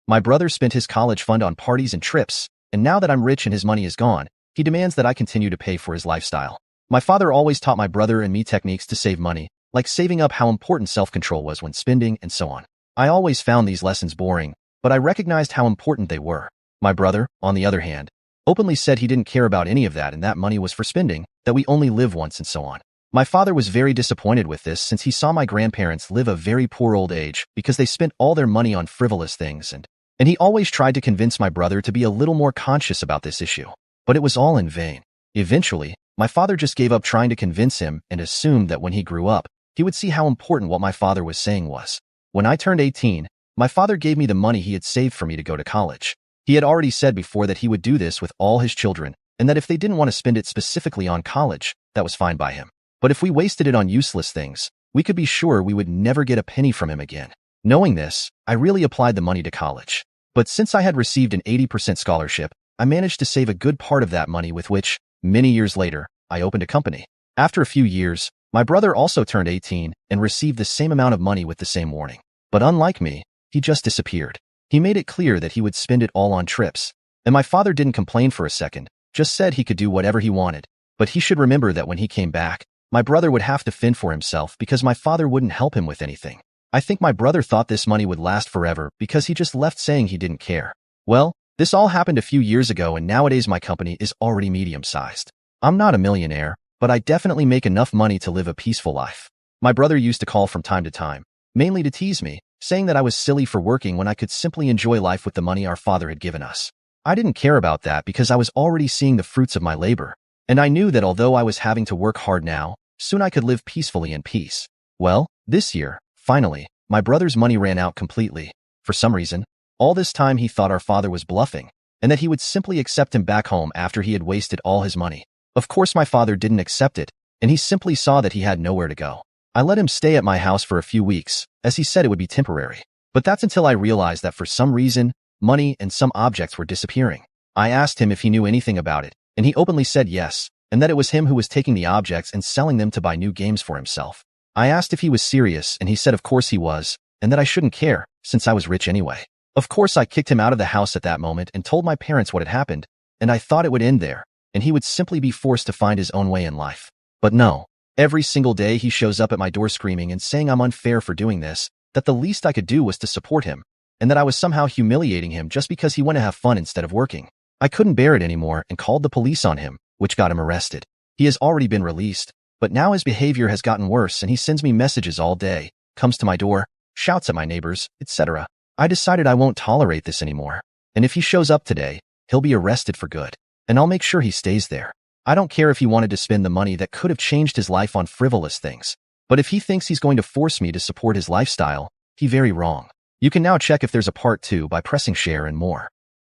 My brother spent his college fund on parties and trips, and now that I'm rich and his money is gone, he demands that I continue to pay for his lifestyle. My father always taught my brother and me techniques to save money, like saving up, how important self-control was when spending, and so on. I always found these lessons boring, but I recognized how important they were. My brother, on the other hand, openly said he didn't care about any of that and that money was for spending, that we only live once and so on. My father was very disappointed with this since he saw my grandparents live a very poor old age because they spent all their money on frivolous things and he always tried to convince my brother to be a little more conscious about this issue. But it was all in vain. Eventually, my father just gave up trying to convince him and assumed that when he grew up, he would see how important what my father was saying was. When I turned 18, my father gave me the money he had saved for me to go to college. He had already said before that he would do this with all his children, and that if they didn't want to spend it specifically on college, that was fine by him. But if we wasted it on useless things, we could be sure we would never get a penny from him again. Knowing this, I really applied the money to college. But since I had received an 80% scholarship, I managed to save a good part of that money with which, many years later, I opened a company. After a few years, my brother also turned 18 and received the same amount of money with the same warning. But unlike me, he just disappeared. He made it clear that he would spend it all on trips. And my father didn't complain for a second, just said he could do whatever he wanted. But he should remember that when he came back, my brother would have to fend for himself because my father wouldn't help him with anything. I think my brother thought this money would last forever because he just left saying he didn't care. Well, this all happened a few years ago and nowadays my company is already medium-sized. I'm not a millionaire, but I definitely make enough money to live a peaceful life. My brother used to call from time to time, mainly to tease me, saying that I was silly for working when I could simply enjoy life with the money our father had given us. I didn't care about that because I was already seeing the fruits of my labor, and I knew that although I was having to work hard now, soon I could live peacefully in peace. Well, this year, finally, my brother's money ran out completely. For some reason, all this time he thought our father was bluffing, and that he would simply accept him back home after he had wasted all his money. Of course my father didn't accept it, and he simply saw that he had nowhere to go. I let him stay at my house for a few weeks, as he said it would be temporary. But that's until I realized that for some reason, money and some objects were disappearing. I asked him if he knew anything about it, and he openly said yes, and that it was him who was taking the objects and selling them to buy new games for himself. I asked if he was serious, and he said of course he was, and that I shouldn't care, since I was rich anyway. Of course I kicked him out of the house at that moment and told my parents what had happened, and I thought it would end there, and he would simply be forced to find his own way in life. But no. Every single day he shows up at my door screaming and saying I'm unfair for doing this, that the least I could do was to support him, and that I was somehow humiliating him just because he wanted to have fun instead of working. I couldn't bear it anymore and called the police on him, which got him arrested. He has already been released, but now his behavior has gotten worse and he sends me messages all day, comes to my door, shouts at my neighbors, etc. I decided I won't tolerate this anymore, and if he shows up today, he'll be arrested for good, and I'll make sure he stays there. I don't care if he wanted to spend the money that could have changed his life on frivolous things, but if he thinks he's going to force me to support his lifestyle, he's very wrong. You can now check if there's a part 2 by pressing share and more.